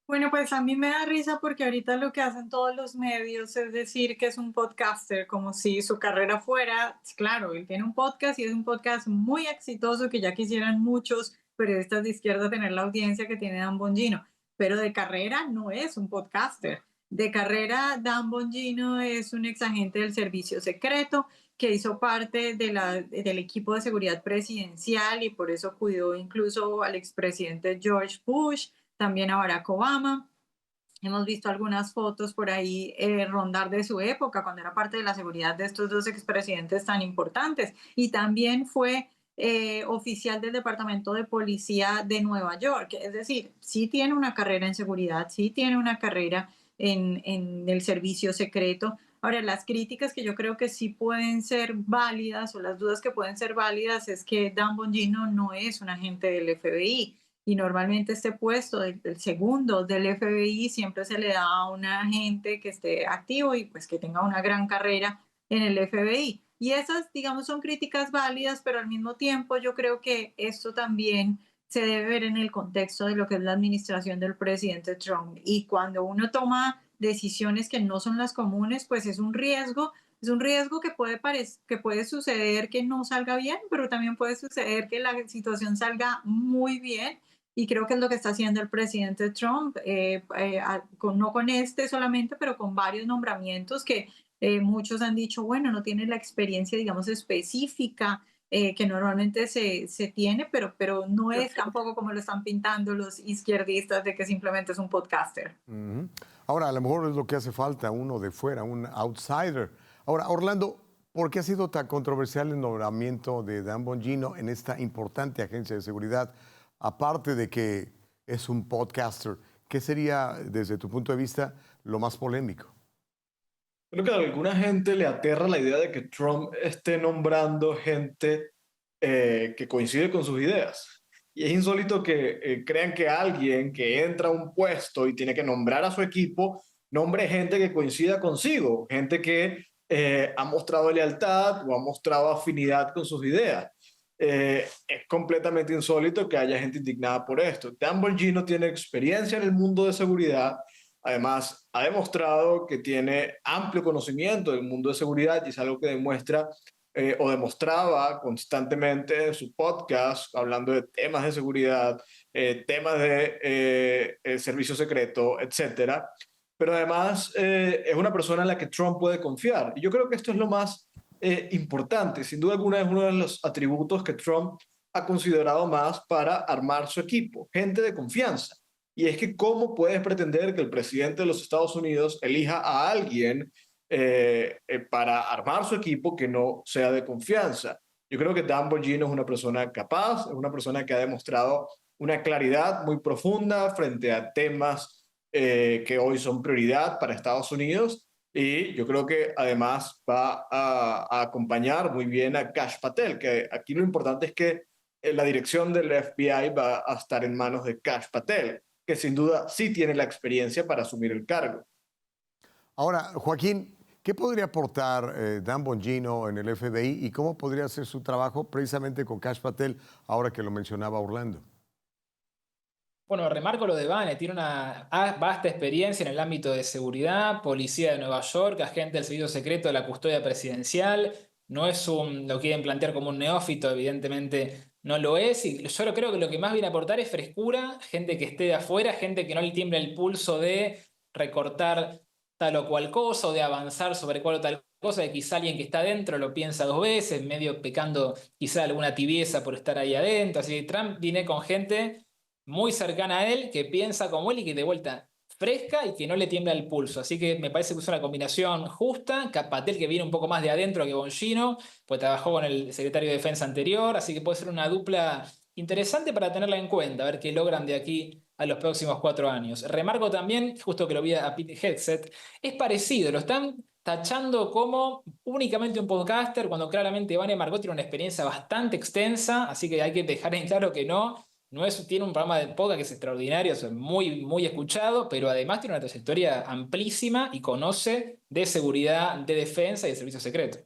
Bueno, pues a mí me da risa porque ahorita lo que hacen todos los medios es decir que es un podcaster, como si su carrera fuera, claro, él tiene un podcast y es un podcast muy exitoso que ya quisieran muchos periodistas de izquierda tener la audiencia que tiene Dan Bongino, pero de carrera no es un podcaster. De carrera, Dan Bongino es un exagente del servicio secreto que hizo parte del equipo de seguridad presidencial y por eso cuidó incluso al expresidente George Bush, también a Barack Obama. Hemos visto algunas fotos por ahí rondar de su época, cuando era parte de la seguridad de estos dos expresidentes tan importantes. Y también fue oficial del Departamento de Policía de Nueva York. Es decir, sí tiene una carrera en seguridad, sí tiene una carrera en el servicio secreto. Ahora, las críticas que yo creo que sí pueden ser válidas, o las dudas que pueden ser válidas, es que Dan Bongino no es un agente del FBI. Y normalmente este puesto del segundo del FBI siempre se le da a un agente que esté activo y pues que tenga una gran carrera en el FBI. Y esas, digamos, son críticas válidas, pero al mismo tiempo yo creo que esto también se debe ver en el contexto de lo que es la administración del presidente Trump. Y cuando uno toma decisiones que no son las comunes, pues es un riesgo que puede suceder que no salga bien, pero también puede suceder que la situación salga muy bien. Y creo que es lo que está haciendo el presidente Trump, no con este solamente, pero con varios nombramientos que muchos han dicho, bueno, no tiene la experiencia, digamos, específica que normalmente se tiene, pero no es tampoco como lo están pintando los izquierdistas de que simplemente es un podcaster. Ujú. Ahora, a lo mejor es lo que hace falta, uno de fuera, un outsider. Ahora, Orlando, ¿por qué ha sido tan controversial el nombramiento de Dan Bongino en esta importante agencia de seguridad? Aparte de que es un podcaster, ¿qué sería, desde tu punto de vista, lo más polémico? Creo que a alguna gente le aterra la idea de que Trump esté nombrando gente que coincide con sus ideas. Y es insólito que crean que alguien que entra a un puesto y tiene que nombrar a su equipo, nombre gente que coincida consigo, gente que ha mostrado lealtad o ha mostrado afinidad con sus ideas. Es completamente insólito que haya gente indignada por esto. Dan Bongino tiene experiencia en el mundo de seguridad. Además, ha demostrado que tiene amplio conocimiento del mundo de seguridad y es algo que demuestra o demostraba constantemente en su podcast, hablando de temas de seguridad, temas de servicio secreto, etcétera. Pero además es una persona en la que Trump puede confiar. Y yo creo que esto es lo más importante. Sin duda alguna es uno de los atributos que Trump ha considerado más para armar su equipo, gente de confianza. Y es que ¿cómo puedes pretender que el presidente de los Estados Unidos elija a alguien para armar su equipo que no sea de confianza? Yo creo que Dan Bongino es una persona capaz, es una persona que ha demostrado una claridad muy profunda frente a temas que hoy son prioridad para Estados Unidos. Y yo creo que además va a acompañar muy bien a Kash Patel, que aquí lo importante es que la dirección del FBI va a estar en manos de Kash Patel, que sin duda sí tiene la experiencia para asumir el cargo. Ahora, Joaquín, ¿qué podría aportar Dan Bongino en el FBI y cómo podría hacer su trabajo precisamente con Kash Patel, ahora que lo mencionaba Orlando? Bueno, remarco lo de Vane, tiene una vasta experiencia en el ámbito de seguridad, policía de Nueva York, agente del servicio secreto de la custodia presidencial. No es lo quieren plantear como un neófito, evidentemente no lo es. Y yo creo que lo que más viene a aportar es frescura, gente que esté de afuera, gente que no le tiembla el pulso de recortar tal o cual cosa o de avanzar sobre cual o tal cosa, de quizá alguien que está adentro lo piensa dos veces, medio pecando quizá alguna tibieza por estar ahí adentro. Así que Trump viene con gente muy cercana a él, que piensa como él y que de vuelta fresca y que no le tiembla el pulso. Así que me parece que es una combinación justa. Patel, que viene un poco más de adentro que Bongino, pues trabajó con el secretario de Defensa anterior, así que puede ser una dupla interesante para tenerla en cuenta, a ver qué logran de aquí a los próximos 4 años. Remarco también, justo que lo vi a Pete Hegseth, es parecido, lo están tachando como únicamente un podcaster, cuando claramente Vane Margot tiene una experiencia bastante extensa, así que hay que dejar en claro que tiene un programa de podcast que es extraordinario, es muy, muy escuchado, pero además tiene una trayectoria amplísima y conoce de seguridad, de defensa y de servicio secreto.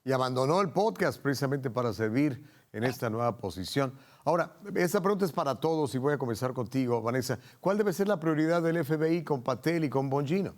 Y abandonó el podcast precisamente para servir en esta nueva posición. Ahora, esta pregunta es para todos y voy a comenzar contigo, Vanessa. ¿Cuál debe ser la prioridad del FBI con Patel y con Bongino?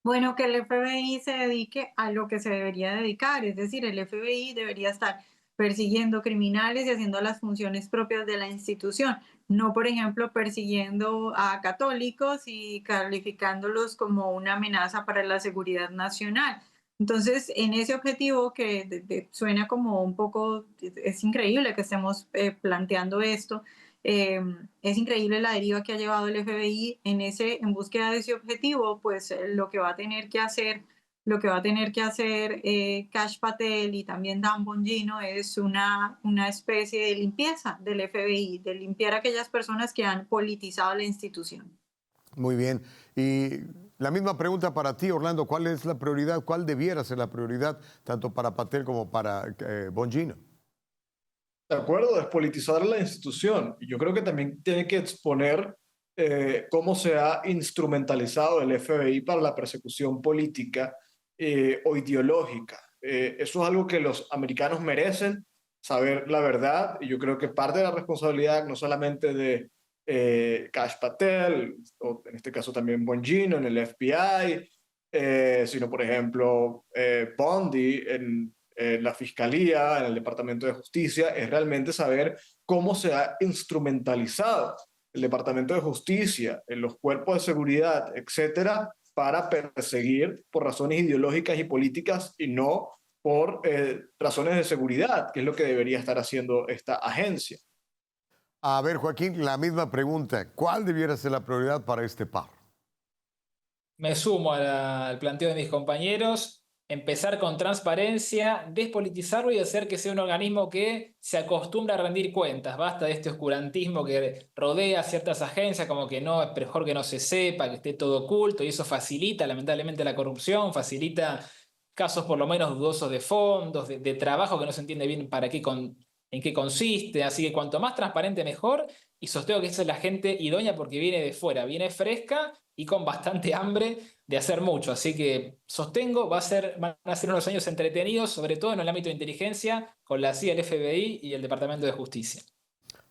Bueno, que el FBI se dedique a lo que se debería dedicar, es decir, el FBI debería estar persiguiendo criminales y haciendo las funciones propias de la institución, no, por ejemplo, persiguiendo a católicos y calificándolos como una amenaza para la seguridad nacional. Entonces, en ese objetivo que suena como un poco, es increíble que estemos planteando esto, Es increíble la deriva que ha llevado el FBI en búsqueda de ese objetivo. Pues lo que va a tener que hacer Kash Patel y también Dan Bongino es una especie de limpieza del FBI, de limpiar a aquellas personas que han politizado la institución. Muy bien. Y la misma pregunta para ti, Orlando. ¿Cuál es la prioridad? ¿Cuál debiera ser la prioridad tanto para Patel como para Bongino? De acuerdo, despolitizar la institución. Y yo creo que también tiene que exponer cómo se ha instrumentalizado el FBI para la persecución política o ideológica. Eso es algo que los americanos merecen, saber la verdad, y yo creo que parte de la responsabilidad no solamente de Kash Patel, o en este caso también Bongino en el FBI, sino por ejemplo Bondi en la Fiscalía, en el Departamento de Justicia, es realmente saber cómo se ha instrumentalizado el Departamento de Justicia, en los cuerpos de seguridad, etcétera, para perseguir por razones ideológicas y políticas y no por razones de seguridad, que es lo que debería estar haciendo esta agencia. A ver, Joaquín, la misma pregunta. ¿Cuál debiera ser la prioridad para este par? Me sumo al planteo de mis compañeros. Empezar con transparencia, despolitizarlo y hacer que sea un organismo que se acostumbra a rendir cuentas. Basta de este oscurantismo que rodea a ciertas agencias, como que no, es mejor que no se sepa, que esté todo oculto, y eso facilita lamentablemente la corrupción, facilita casos por lo menos dudosos de fondos, de trabajo que no se entiende bien en qué consiste. Así que cuanto más transparente mejor, y sostengo que esa es la gente idónea porque viene de fuera, viene fresca y con bastante hambre de hacer mucho. Así que sostengo, van a ser unos años entretenidos, sobre todo en el ámbito de inteligencia, con la CIA, el FBI y el Departamento de Justicia.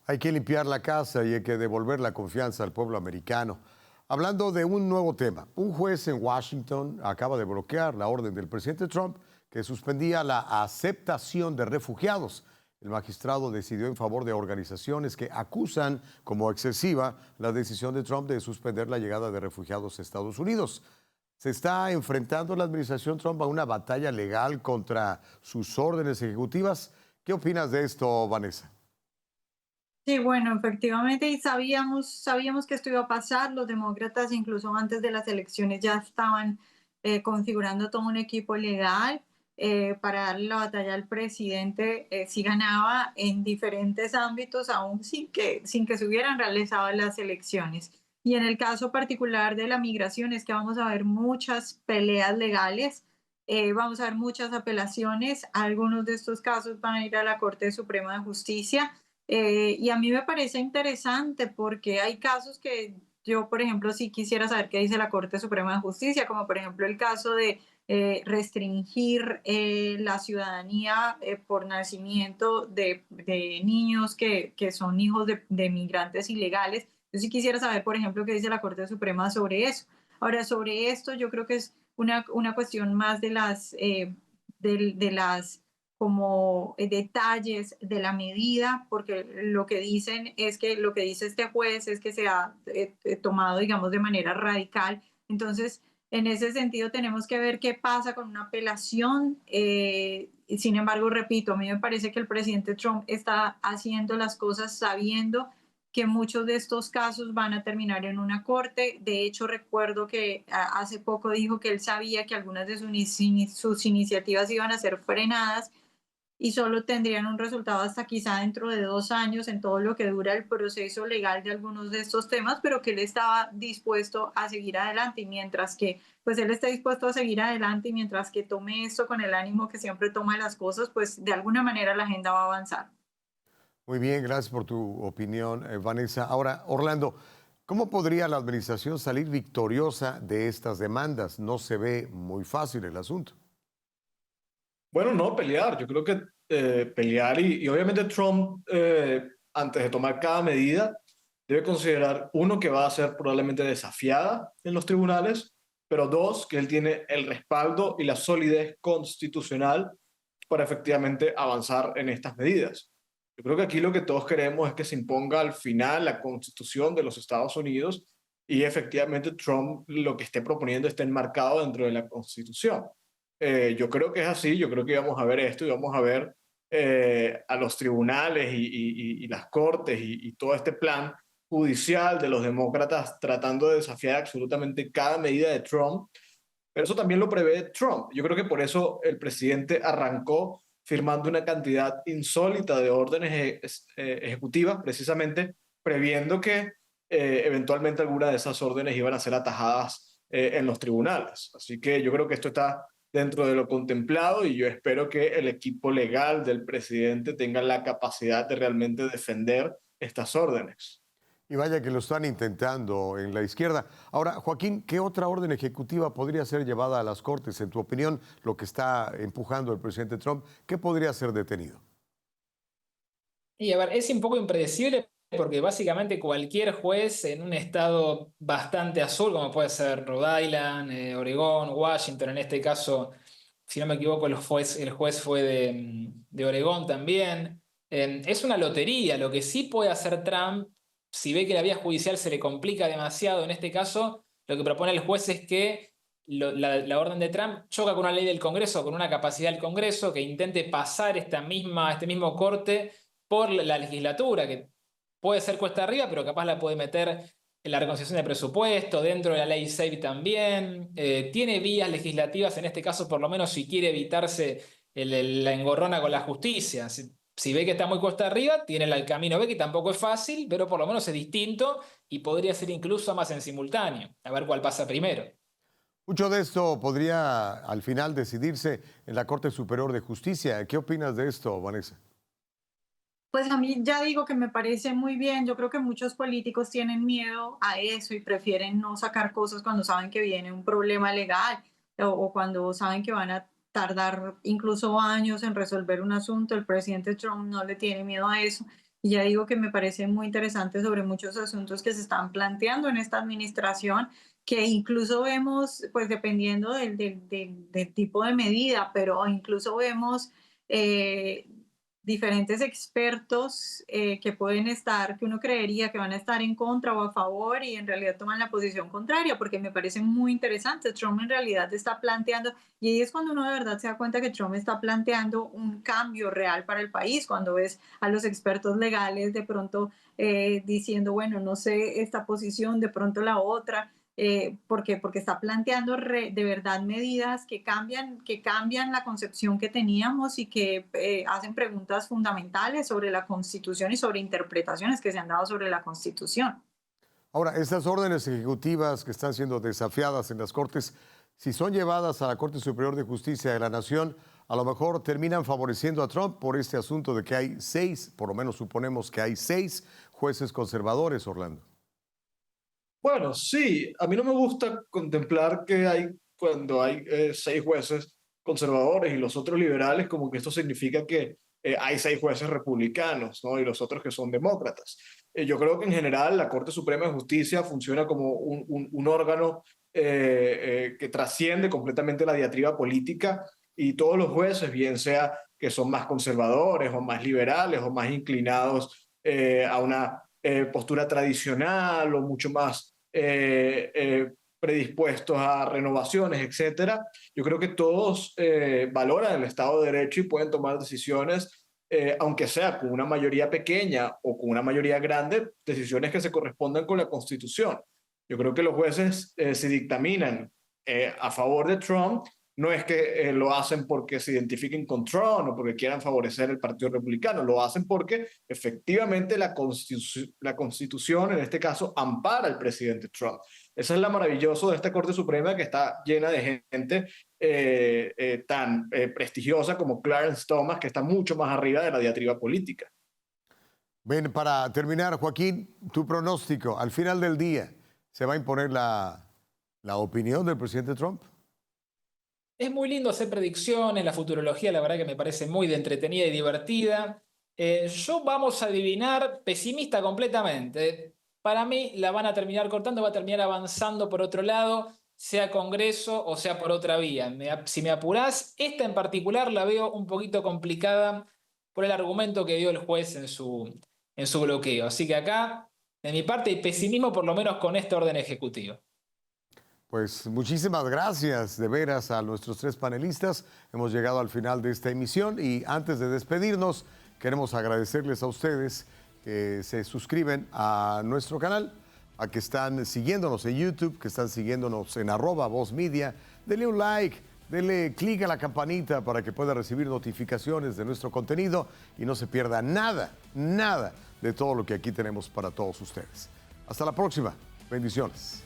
Hay que limpiar la casa y hay que devolver la confianza al pueblo americano. Hablando de un nuevo tema, un juez en Washington acaba de bloquear la orden del presidente Trump que suspendía la aceptación de refugiados. El magistrado decidió en favor de organizaciones que acusan como excesiva la decisión de Trump de suspender la llegada de refugiados a Estados Unidos. ¿Se está enfrentando la administración Trump a una batalla legal contra sus órdenes ejecutivas? ¿Qué opinas de esto, Vanessa? Sí, bueno, efectivamente, y sabíamos que esto iba a pasar. Los demócratas, incluso antes de las elecciones, ya estaban configurando todo un equipo legal para darle la batalla al presidente si ganaba en diferentes ámbitos, aún sin que se hubieran realizado las elecciones. Y en el caso particular de la migración es que vamos a ver muchas peleas legales, vamos a ver muchas apelaciones. Algunos de estos casos van a ir a la Corte Suprema de Justicia. Y a mí me parece interesante porque hay casos que yo, por ejemplo, sí quisiera saber qué dice la Corte Suprema de Justicia, como por ejemplo el caso de restringir la ciudadanía por nacimiento de niños que son hijos de migrantes ilegales. Yo sí quisiera saber, por ejemplo, qué dice la Corte Suprema sobre eso. Ahora, sobre esto yo creo que es una cuestión más de las como detalles de la medida, porque lo que dicen es que lo que dice este juez es que se ha tomado, digamos, de manera radical. Entonces, en ese sentido, tenemos que ver qué pasa con una apelación. Sin embargo, repito, a mí me parece que el presidente Trump está haciendo las cosas sabiendo que muchos de estos casos van a terminar en una corte. De hecho, recuerdo que hace poco dijo que él sabía que algunas de sus iniciativas iban a ser frenadas y solo tendrían un resultado hasta quizá dentro de 2 años en todo lo que dura el proceso legal de algunos de estos temas, pero que él estaba dispuesto a seguir adelante, y mientras que pues él está dispuesto a seguir adelante y mientras que tome esto con el ánimo que siempre toma las cosas, pues de alguna manera la agenda va a avanzar. Muy bien, gracias por tu opinión, Vanessa. Ahora, Orlando, ¿cómo podría la administración salir victoriosa de estas demandas? No se ve muy fácil el asunto. Bueno, no, pelear. Yo creo que pelear y obviamente Trump, antes de tomar cada medida, debe considerar, uno, que va a ser probablemente desafiada en los tribunales, pero dos, que él tiene el respaldo y la solidez constitucional para efectivamente avanzar en estas medidas. Yo creo que aquí lo que todos queremos es que se imponga al final la Constitución de los Estados Unidos y efectivamente Trump lo que esté proponiendo esté enmarcado dentro de la Constitución. Yo creo que es así, yo creo que vamos a ver esto y vamos a ver a los tribunales y las cortes y todo este plan judicial de los demócratas tratando de desafiar absolutamente cada medida de Trump, pero eso también lo prevé Trump. Yo creo que por eso el presidente arrancó firmando una cantidad insólita de órdenes ejecutivas, precisamente previendo que eventualmente algunas de esas órdenes iban a ser atajadas en los tribunales. Así que yo creo que esto está dentro de lo contemplado y yo espero que el equipo legal del presidente tenga la capacidad de realmente defender estas órdenes. Y vaya que lo están intentando en la izquierda. Ahora, Joaquín, ¿qué otra orden ejecutiva podría ser llevada a las Cortes? En tu opinión, lo que está empujando el presidente Trump, ¿qué podría ser detenido? Y a ver, es un poco impredecible porque básicamente cualquier juez en un estado bastante azul, como puede ser Rhode Island, Oregón, Washington, en este caso, si no me equivoco, el juez fue de Oregón también. Es una lotería. Lo que sí puede hacer Trump, si ve que la vía judicial se le complica demasiado, en este caso, lo que propone el juez es que la orden de Trump choca con una ley del Congreso, con una capacidad del Congreso que intente pasar este mismo corte por la legislatura, que puede ser cuesta arriba, pero capaz la puede meter en la reconciliación de presupuesto, dentro de la ley SAFE también. Tiene vías legislativas, en este caso, por lo menos si quiere evitarse la engorrona con la justicia. Si ve que está muy cuesta arriba, tiene el camino B, que tampoco es fácil, pero por lo menos es distinto y podría ser incluso más en simultáneo. A ver cuál pasa primero. Mucho de esto podría al final decidirse en la Corte Superior de Justicia. ¿Qué opinas de esto, Vanessa? Pues a mí ya digo que me parece muy bien. Yo creo que muchos políticos tienen miedo a eso y prefieren no sacar cosas cuando saben que viene un problema legal o cuando saben que van a tardar incluso años en resolver un asunto. El presidente Trump no le tiene miedo a eso. Y ya digo que me parece muy interesante sobre muchos asuntos que se están planteando en esta administración, que incluso vemos, pues dependiendo del tipo de medida, pero incluso vemos diferentes expertos que pueden estar, que uno creería que van a estar en contra o a favor y en realidad toman la posición contraria, porque me parece muy interesante. Trump en realidad está planteando, y ahí es cuando uno de verdad se da cuenta que Trump está planteando un cambio real para el país, cuando ves a los expertos legales de pronto diciendo, bueno, no sé esta posición, de pronto la otra. Porque está planteando de verdad medidas que cambian la concepción que teníamos y que hacen preguntas fundamentales sobre la Constitución y sobre interpretaciones que se han dado sobre la Constitución. Ahora, estas órdenes ejecutivas que están siendo desafiadas en las Cortes, si son llevadas a la Corte Superior de Justicia de la Nación, a lo mejor terminan favoreciendo a Trump por este asunto de que hay 6, por lo menos suponemos que hay 6 jueces conservadores, Orlando. Bueno, sí, a mí no me gusta contemplar que cuando hay 6 jueces conservadores y los otros liberales, como que esto significa que hay 6 jueces republicanos, ¿no? Y los otros que son demócratas. Yo creo que en general la Corte Suprema de Justicia funciona como un órgano que trasciende completamente la diatriba política y todos los jueces, bien sea que son más conservadores o más liberales o más inclinados a una postura tradicional o mucho más predispuestos a renovaciones, etcétera. Yo creo que todos valoran el Estado de Derecho y pueden tomar decisiones, aunque sea con una mayoría pequeña o con una mayoría grande, decisiones que se correspondan con la Constitución. Yo creo que los jueces si dictaminan a favor de Trump, no es que lo hacen porque se identifiquen con Trump o porque quieran favorecer el Partido Republicano, lo hacen porque efectivamente la Constitución, en este caso, ampara al presidente Trump. Eso es lo maravilloso de esta Corte Suprema, que está llena de gente tan prestigiosa como Clarence Thomas, que está mucho más arriba de la diatriba política. Bien, para terminar, Joaquín, tu pronóstico, al final del día, ¿se va a imponer la opinión del presidente Trump? Es muy lindo hacer predicciones, la futurología la verdad que me parece muy de entretenida y divertida. Yo vamos a adivinar pesimista completamente. Para mí la van a terminar cortando, va a terminar avanzando por otro lado, sea Congreso o sea por otra vía. Si me apurás, esta en particular la veo un poquito complicada por el argumento que dio el juez en su bloqueo. Así que acá, de mi parte, hay pesimismo por lo menos con esta orden ejecutiva. Pues muchísimas gracias de veras a nuestros 3 panelistas. Hemos llegado al final de esta emisión y antes de despedirnos, queremos agradecerles a ustedes que se suscriben a nuestro canal, a que están siguiéndonos en YouTube, que están siguiéndonos en @VozMedia. Denle un like, denle clic a la campanita para que pueda recibir notificaciones de nuestro contenido y no se pierda nada de todo lo que aquí tenemos para todos ustedes. Hasta la próxima. Bendiciones.